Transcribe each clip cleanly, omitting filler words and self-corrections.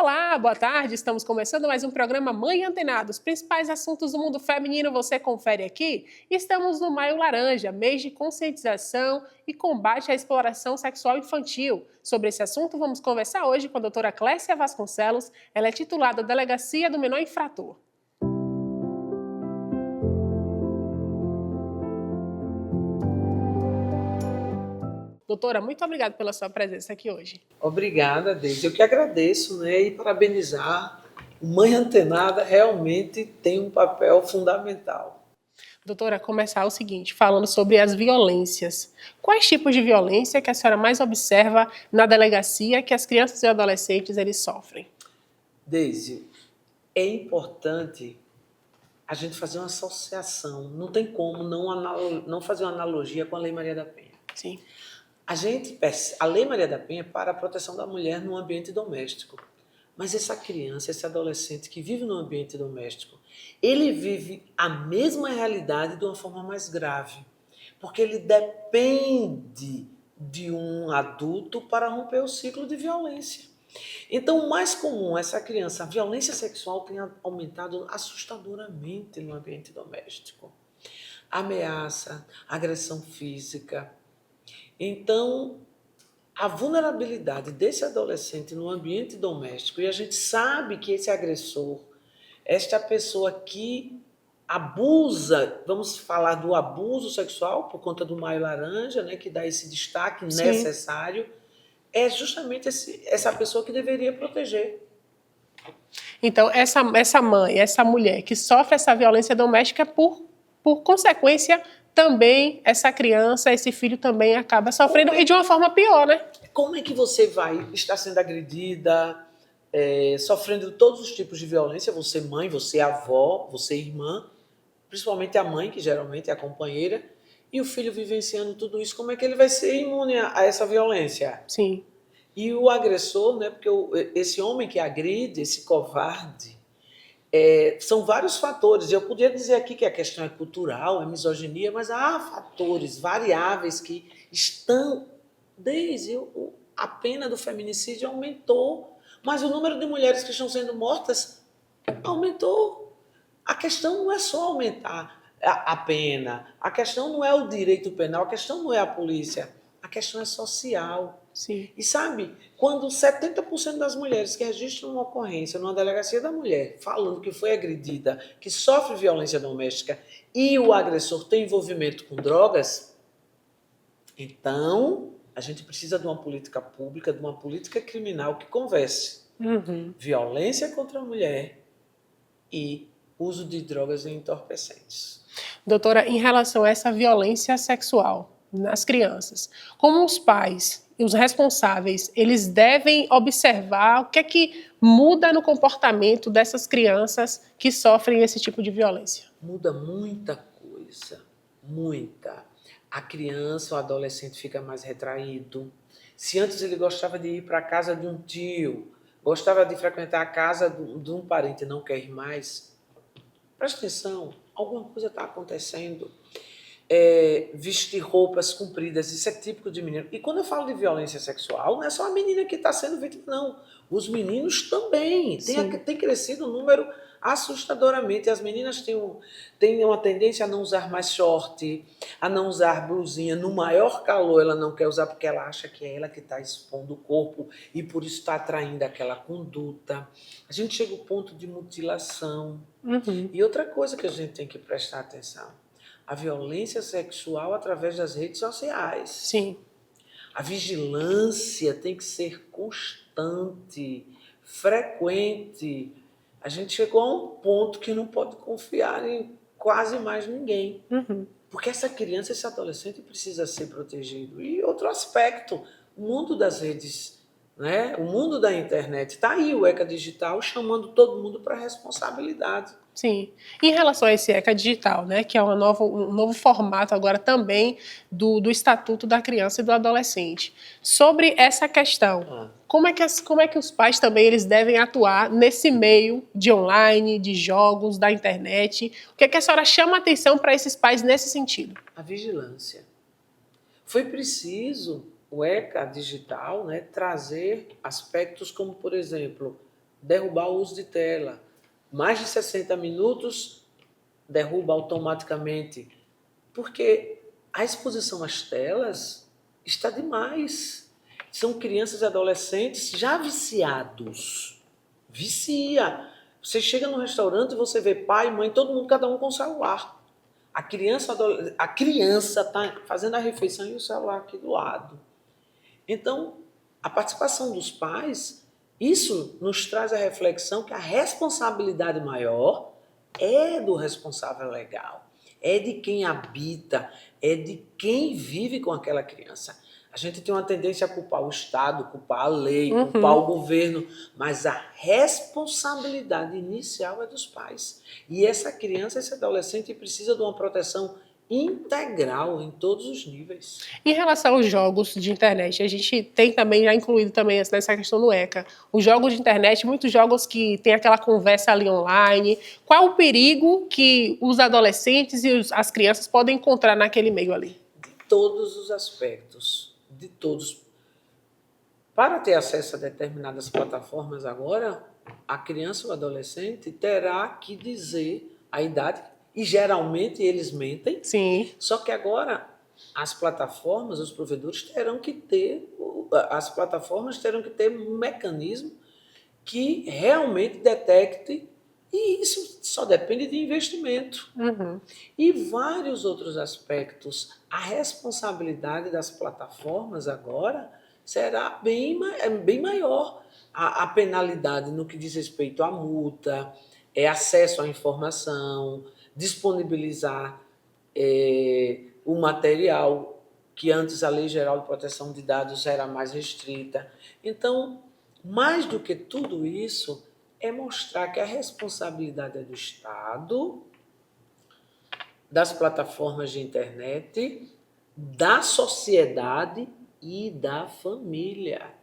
Olá, boa tarde. Estamos começando mais um programa Mãe Antenada. Os principais assuntos do mundo feminino você confere aqui. Estamos no Maio Laranja, mês de conscientização e combate à exploração sexual infantil. Sobre esse assunto, vamos conversar hoje com a doutora Clécia Vasconcelos. Ela é titular da Delegacia do Menor Infrator. Doutora, muito obrigada pela sua presença aqui hoje. Obrigada, Deise. Eu que agradeço, e parabenizar. O Mãe Antenada realmente tem um papel fundamental. Doutora, começar o seguinte, falando sobre as violências. Quais tipos de violência que a senhora mais observa na delegacia que as crianças e adolescentes eles sofrem? Deise, é importante a gente fazer uma associação. Não tem como não fazer uma analogia com a Lei Maria da Penha. Sim. A Lei Maria da Penha é para a proteção da mulher no ambiente doméstico. Mas essa criança, esse adolescente que vive no ambiente doméstico, ele vive a mesma realidade de uma forma mais grave. Porque ele depende de um adulto para romper o ciclo de violência. Então, o mais comum, essa criança, a violência sexual tem aumentado assustadoramente no ambiente doméstico. Ameaça, agressão física. Então, a vulnerabilidade desse adolescente no ambiente doméstico, e a gente sabe que esse agressor, esta pessoa que abusa, vamos falar do abuso sexual por conta do Maio Laranja, que dá esse destaque necessário, é justamente essa pessoa que deveria proteger. Então, essa mãe, essa mulher que sofre essa violência doméstica, por consequência, também essa criança, esse filho também acaba sofrendo e de uma forma pior, né? Como é que você vai estar sendo agredida, sofrendo todos os tipos de violência, você mãe, você avó, você irmã, principalmente a mãe, que geralmente é a companheira, e o filho vivenciando tudo isso, como é que ele vai ser imune a essa violência? Sim. E o agressor, porque esse homem que agride, esse covarde, são vários fatores. Eu podia dizer aqui que a questão é cultural, é misoginia, mas há fatores, variáveis que estão desde a pena do feminicídio aumentou, mas o número de mulheres que estão sendo mortas aumentou. A questão não é só aumentar a pena, a questão não é o direito penal, a questão não é a polícia, a questão é social. Sim. E sabe, quando 70% das mulheres que registram uma ocorrência numa delegacia da mulher, falando que foi agredida, que sofre violência doméstica e o agressor tem envolvimento com drogas, então a gente precisa de uma política pública, de uma política criminal que converse violência contra a mulher e uso de drogas e entorpecentes. Doutora, em relação a essa violência sexual nas crianças, como os pais e os responsáveis, eles devem observar o que é que muda no comportamento dessas crianças que sofrem esse tipo de violência? Muda muita coisa, muita. A criança, o adolescente fica mais retraído. Se antes ele gostava de ir para a casa de um tio, gostava de frequentar a casa de um parente e não quer ir mais, presta atenção, alguma coisa está acontecendo. Vestir roupas compridas, isso é típico de menino. E quando eu falo de violência sexual, não é só a menina que está sendo vítima, não. Os meninos também. Tem crescido um número assustadoramente. As meninas têm uma tendência a não usar mais short, a não usar blusinha. No maior calor ela não quer usar porque ela acha que é ela que está expondo o corpo e por isso está atraindo aquela conduta. A gente chega ao ponto de mutilação. E outra coisa que a gente tem que prestar atenção, a violência sexual através das redes sociais. Sim. A vigilância tem que ser constante, frequente. A gente chegou a um ponto que não pode confiar em quase mais ninguém. Porque essa criança, esse adolescente precisa ser protegido. E outro aspecto, o mundo das redes, o mundo da internet. Está aí o ECA Digital chamando todo mundo para a responsabilidade. Sim. Em relação a esse ECA Digital, que é um novo formato agora também do Estatuto da Criança e do Adolescente. Sobre essa questão, como é que os pais também eles devem atuar nesse meio de online, de jogos, da internet? O que é que a senhora chama a atenção para esses pais nesse sentido? A vigilância. Foi preciso o ECA Digital trazer aspectos como, por exemplo, derrubar o uso de tela. Mais de 60 minutos, derruba automaticamente. Porque a exposição às telas está demais. São crianças e adolescentes já viciados. Vicia. Você chega no restaurante e você vê pai, mãe, todo mundo, cada um com o celular. A criança está fazendo a refeição e o celular aqui do lado. Então, a participação dos pais, isso nos traz a reflexão que a responsabilidade maior é do responsável legal, é de quem habita, é de quem vive com aquela criança. A gente tem uma tendência a culpar o Estado, culpar a lei, culpar o governo, mas a responsabilidade inicial é dos pais. E essa criança, esse adolescente precisa de uma proteção integral em todos os níveis. Em relação aos jogos de internet, a gente tem também, já incluído também nessa questão do ECA, os jogos de internet, muitos jogos que tem aquela conversa ali online. Qual o perigo que os adolescentes e as crianças podem encontrar naquele meio ali? De todos os aspectos, de todos. Para ter acesso a determinadas plataformas agora, a criança ou adolescente terá que dizer a idade, e geralmente eles mentem. Sim. Só que agora as plataformas, os provedores terão que ter um mecanismo que realmente detecte, e isso só depende de investimento. E vários outros aspectos. A responsabilidade das plataformas agora será bem maior. A penalidade no que diz respeito à multa, acesso à informação, disponibilizar o material, que antes a Lei Geral de Proteção de Dados era mais restrita. Então, mais do que tudo isso, é mostrar que a responsabilidade é do Estado, das plataformas de internet, da sociedade e da família.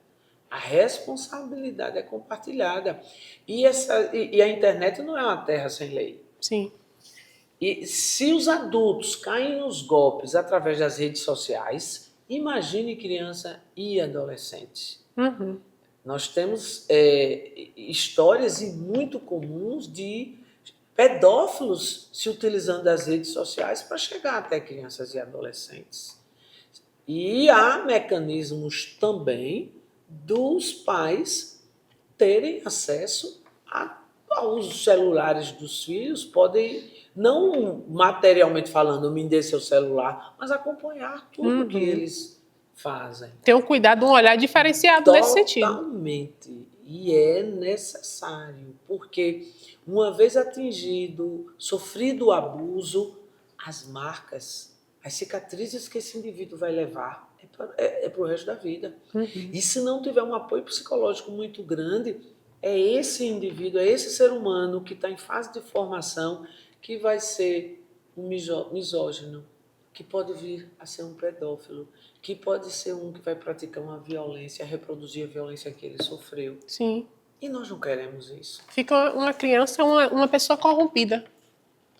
A responsabilidade é compartilhada. E a internet não é uma terra sem lei. Sim. E se os adultos caem nos golpes através das redes sociais, imagine criança e adolescente. Nós temos histórias muito comuns de pedófilos se utilizando das redes sociais para chegar até crianças e adolescentes. E há mecanismos também dos pais terem acesso aos celulares dos filhos, podem, não materialmente falando, me dê seu celular, mas acompanhar tudo que eles fazem. Ter um cuidado, um olhar diferenciado nesse sentido. Totalmente. E é necessário, porque uma vez atingido, sofrido o abuso, as marcas, as cicatrizes que esse indivíduo vai levar é para o resto da vida. E se não tiver um apoio psicológico muito grande, é esse indivíduo, é esse ser humano que está em fase de formação que vai ser um misógino, que pode vir a ser um pedófilo, que pode ser um que vai praticar uma violência, reproduzir a violência que ele sofreu. Sim. E nós não queremos isso. Fica uma criança, uma pessoa corrompida.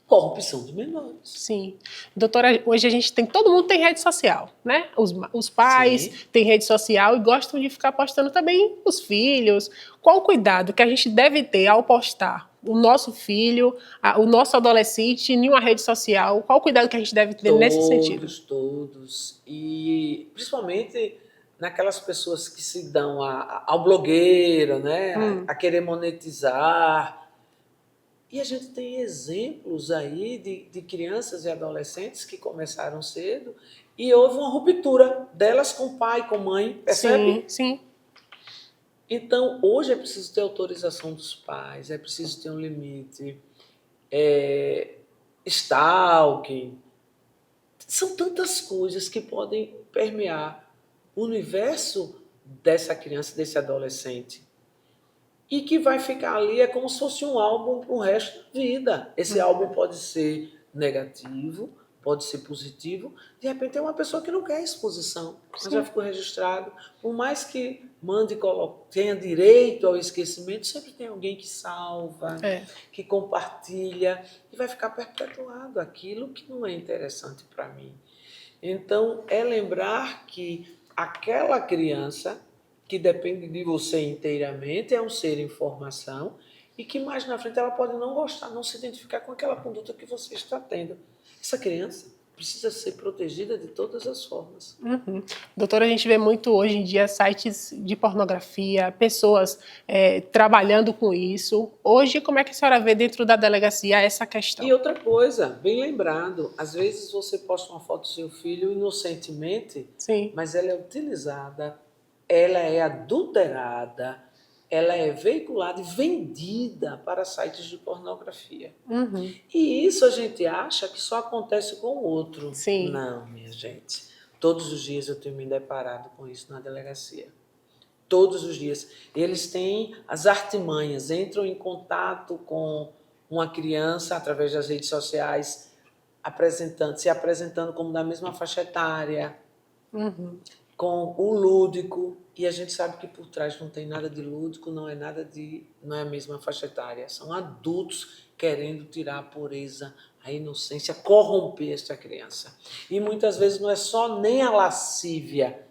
Corrupção de menores. Sim. Doutora, hoje todo mundo tem rede social, né? Os pais têm rede social e gostam de ficar postando também os filhos. Qual o cuidado que a gente deve ter ao postar o nosso filho, o nosso adolescente em uma rede social? Qual o cuidado que a gente deve ter nesse sentido? Todos. E principalmente naquelas pessoas que se dão ao blogueiro, né? A querer monetizar. E a gente tem exemplos aí de crianças e adolescentes que começaram cedo e houve uma ruptura delas com pai, com mãe, percebe? Sim. Então, hoje é preciso ter autorização dos pais, é preciso ter um limite, stalking. São tantas coisas que podem permear o universo dessa criança, desse adolescente. E que vai ficar ali, é como se fosse um álbum para o resto da vida. Esse álbum pode ser negativo, pode ser positivo. De repente é uma pessoa que não quer exposição, mas já ficou registrado. Por mais que tenha direito ao esquecimento, sempre tem alguém que salva, que compartilha, e vai ficar perpetuado aquilo que não é interessante para mim. Então, é lembrar que aquela criança que depende de você inteiramente, é um ser em formação e que mais na frente ela pode não gostar, não se identificar com aquela conduta que você está tendo. Essa criança precisa ser protegida de todas as formas. Uhum. Doutora, a gente vê muito hoje em dia sites de pornografia, pessoas trabalhando com isso. Hoje, como é que a senhora vê dentro da delegacia essa questão? E outra coisa, bem lembrado, às vezes você posta uma foto do seu filho inocentemente, Sim. mas ela é utilizada, ela é adulterada, ela é veiculada e vendida para sites de pornografia. Uhum. E isso a gente acha que só acontece com o outro. Sim. Não, minha gente. Todos os dias eu tenho me deparado com isso na delegacia. Todos os dias. Eles têm as artimanhas, entram em contato com uma criança através das redes sociais, se apresentando como da mesma faixa etária, Uhum. com o lúdico, e a gente sabe que por trás não tem nada de lúdico, não é a mesma faixa etária. São adultos querendo tirar a pureza, a inocência, corromper esta criança. E muitas vezes não é só nem a lascívia,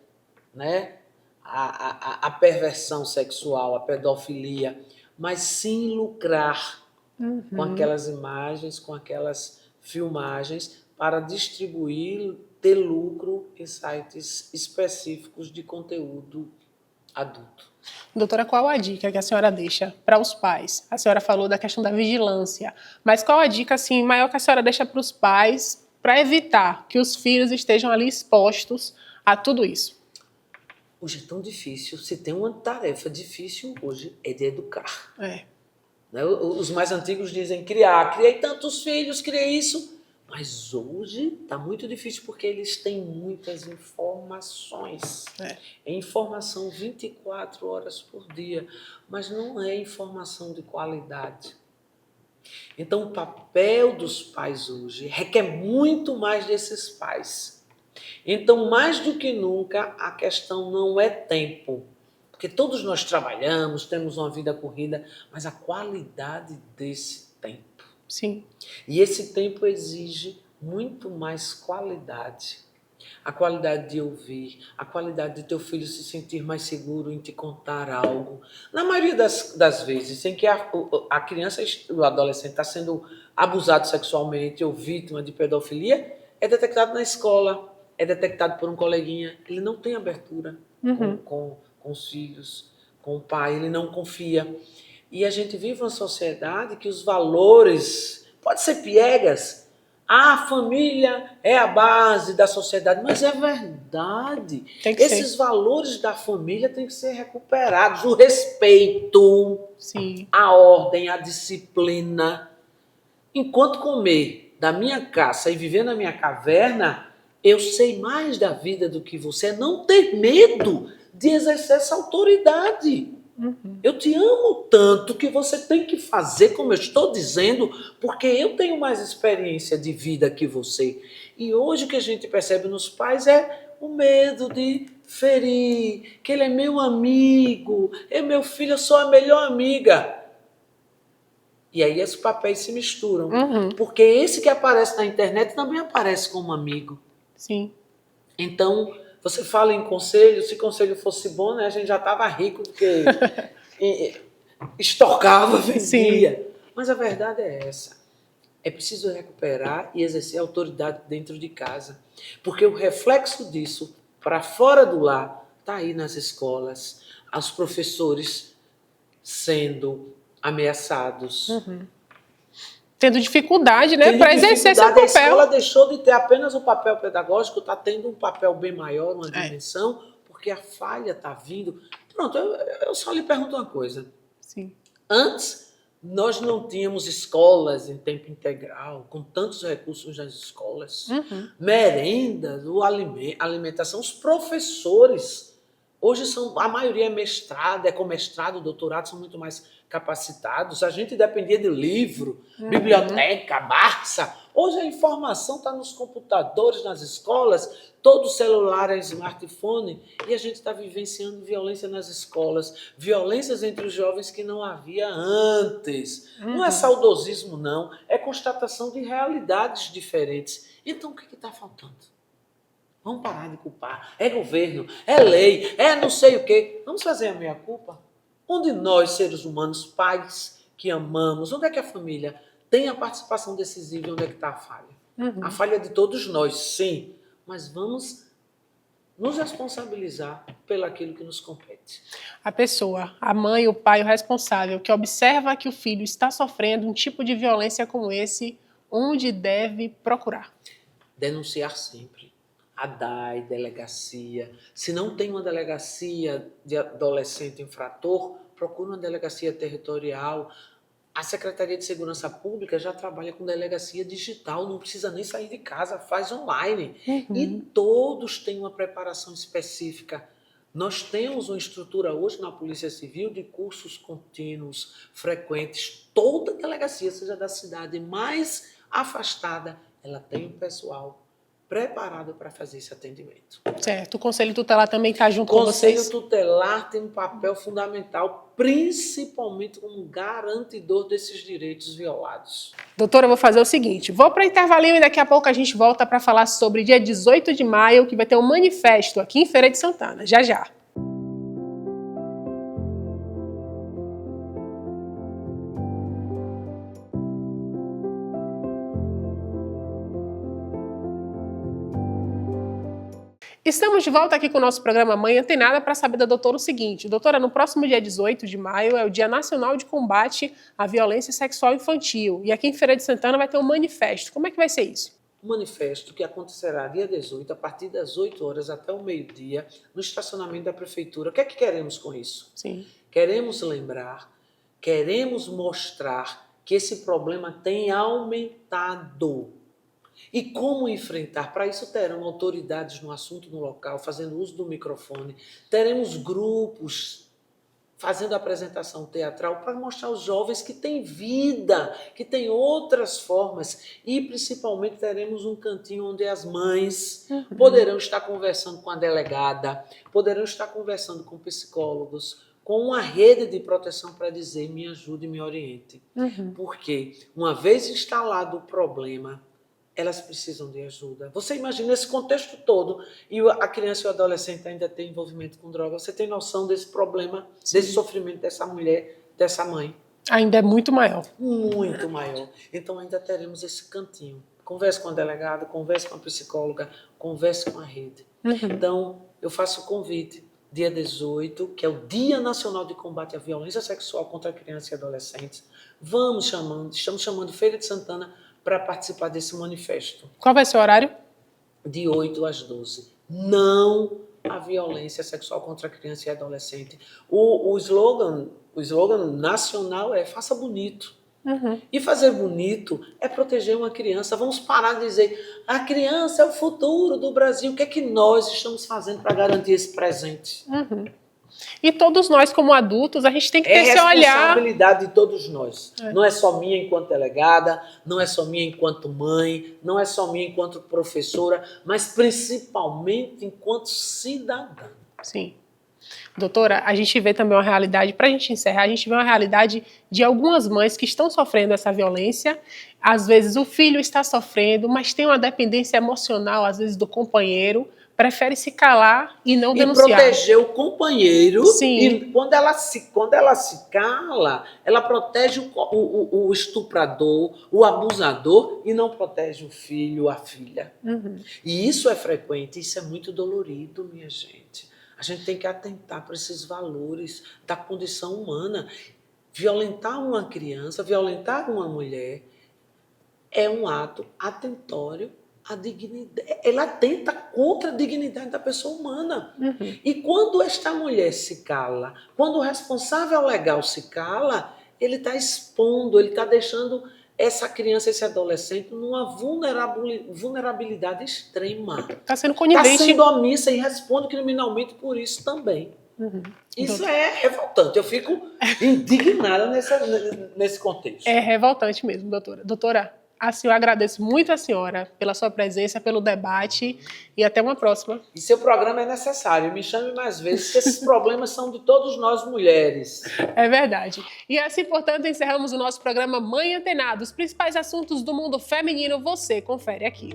né? A perversão sexual, a pedofilia, mas sim lucrar com aquelas imagens, com aquelas filmagens para distribuir, ter lucro em sites específicos de conteúdo adulto. Doutora, qual a dica que a senhora deixa para os pais? A senhora falou da questão da vigilância, mas qual a dica assim, maior que a senhora deixa para os pais para evitar que os filhos estejam ali expostos a tudo isso? Hoje é tão difícil, se tem uma tarefa difícil hoje é de educar. Os mais antigos dizem criei tantos filhos, criei isso. Mas hoje está muito difícil porque eles têm muitas informações. É informação 24 horas por dia, mas não é informação de qualidade. Então, o papel dos pais hoje requer muito mais desses pais. Então, mais do que nunca, a questão não é tempo. Porque todos nós trabalhamos, temos uma vida corrida, mas a qualidade desse tempo. Sim. E esse tempo exige muito mais qualidade. A qualidade de ouvir, a qualidade de teu filho se sentir mais seguro em te contar algo. Na maioria das vezes em que a criança, o adolescente está sendo abusado sexualmente ou vítima de pedofilia, é detectado na escola, é detectado por um coleguinha. Ele não tem abertura com os filhos, com o pai, ele não confia. E a gente vive uma sociedade que os valores, pode ser piegas, a família é a base da sociedade, mas é verdade. Esses valores da família têm que ser recuperados. O respeito, sim, a ordem, a disciplina. Enquanto comer da minha caça e viver na minha caverna, eu sei mais da vida do que você. Não ter medo de exercer essa autoridade. Eu te amo tanto que você tem que fazer como eu estou dizendo, porque eu tenho mais experiência de vida que você. E hoje o que a gente percebe nos pais é o medo de ferir, que ele é meu amigo, é meu filho, eu sou a melhor amiga. E aí esses papéis se misturam. Porque esse que aparece na internet também aparece como amigo. Sim. Então, você fala em conselho, se conselho fosse bom, né, a gente já estava rico, porque estocava, vendia. Sim. Mas a verdade é essa. É preciso recuperar e exercer autoridade dentro de casa. Porque o reflexo disso, para fora do lar, está aí nas escolas. Os professores sendo ameaçados. Tendo dificuldade, né, para exercer seu papel. A escola deixou de ter apenas o papel pedagógico, está tendo um papel bem maior, uma dimensão, porque a falha está vindo. Pronto, eu só lhe pergunto uma coisa. Sim. Antes, nós não tínhamos escolas em tempo integral, com tantos recursos nas escolas. Merendas, alimentação, os professores. Hoje a maioria é mestrado, é com mestrado, doutorado, são muito mais capacitados. A gente dependia de livro, biblioteca, Barça. Hoje a informação está nos computadores, nas escolas, todo celular é smartphone, e a gente está vivenciando violência nas escolas, violências entre os jovens que não havia antes. Não é saudosismo, não, é constatação de realidades diferentes. Então, o que está faltando? Vamos parar de culpar. É governo, é lei, é não sei o quê. Vamos fazer a meia-culpa? Onde nós, seres humanos, pais que amamos, onde é que a família tem a participação decisiva e onde é que está a falha? A falha é de todos nós, sim, mas vamos nos responsabilizar pelo aquilo que nos compete. A pessoa, a mãe, o pai, o responsável, que observa que o filho está sofrendo um tipo de violência como esse, onde deve procurar? Denunciar sempre. A DAI, delegacia. Se não tem uma delegacia de adolescente infrator, procure uma delegacia territorial. A Secretaria de Segurança Pública já trabalha com delegacia digital, não precisa nem sair de casa, faz online. E todos têm uma preparação específica. Nós temos uma estrutura hoje na Polícia Civil de cursos contínuos, frequentes. Toda delegacia, seja da cidade mais afastada, ela tem um pessoal preparado para fazer esse atendimento. Certo. O Conselho Tutelar também está junto O com vocês? Conselho Tutelar tem um papel fundamental, principalmente como garantidor desses direitos violados. Doutora, eu vou fazer o seguinte, vou para o intervalinho e daqui a pouco a gente volta para falar sobre dia 18 de maio, que vai ter um manifesto aqui em Feira de Santana. Já, já. Estamos de volta aqui com o nosso programa Mãe Antenada para saber da doutora o seguinte. Doutora, no próximo dia 18 de maio é o Dia Nacional de Combate à Violência Sexual Infantil. E aqui em Feira de Santana vai ter um manifesto. Como é que vai ser isso? Um manifesto que acontecerá dia 18, a partir das 8 horas até o meio-dia, no estacionamento da Prefeitura. O que é que queremos com isso? Sim. Queremos lembrar, queremos mostrar que esse problema tem aumentado. E como enfrentar? Para isso terão autoridades no assunto no local, fazendo uso do microfone. Teremos grupos fazendo apresentação teatral para mostrar aos jovens que tem vida, que tem outras formas. E, principalmente, teremos um cantinho onde as mães poderão estar conversando com a delegada, poderão estar conversando com psicólogos, com uma rede de proteção para dizer me ajude e me oriente. Porque, uma vez instalado o problema, elas precisam de ajuda. Você imagina esse contexto todo e a criança e o adolescente ainda tem envolvimento com droga. Você tem noção desse problema, desse sofrimento dessa mulher, dessa mãe? Ainda é muito maior. Muito maior. Então ainda teremos esse cantinho. Converse com a delegada, converse com a psicóloga, converse com a rede. Então, eu faço o convite. Dia 18, que é o Dia Nacional de Combate à Violência Sexual contra Crianças e Adolescentes. Estamos chamando Feira de Santana para participar desse manifesto. Qual vai ser o horário? De 8 às 12. Não à violência sexual contra criança e adolescente. O slogan nacional é faça bonito. E fazer bonito é proteger uma criança. Vamos parar de dizer a criança é o futuro do Brasil. O que é que nós estamos fazendo para garantir esse presente? E todos nós, como adultos, a gente tem que ter esse olhar. É responsabilidade de todos nós. Não é só minha enquanto delegada, não é só minha enquanto mãe, não é só minha enquanto professora, mas principalmente enquanto cidadã. Sim. Doutora, a gente vê também uma realidade, para a gente encerrar, a gente vê uma realidade de algumas mães que estão sofrendo essa violência. Às vezes o filho está sofrendo, mas tem uma dependência emocional, às vezes do companheiro, prefere se calar e não denunciar. E proteger o companheiro. Sim. E quando ela se cala, ela protege o estuprador, o abusador, e não protege o filho, a filha. E isso é frequente, isso é muito dolorido, minha gente. A gente tem que atentar para esses valores da condição humana. Violentar uma criança, violentar uma mulher é um ato atentório à dignidade. Ela atenta contra a dignidade da pessoa humana. E quando esta mulher se cala, quando o responsável legal se cala, ele está expondo, ele está deixando essa criança, esse adolescente, numa vulnerabilidade extrema. Está sendo conivente. Está sendo omissa e responde criminalmente por isso também. Isso é revoltante. Eu fico indignada nesse contexto. É revoltante mesmo, doutora. Doutora, assim, eu agradeço muito a senhora pela sua presença, pelo debate e até uma próxima. E seu programa é necessário. Me chame mais vezes, que esses problemas são de todos nós mulheres. É verdade. E assim, portanto, encerramos o nosso programa Mãe Antenada. Os principais assuntos do mundo feminino você confere aqui.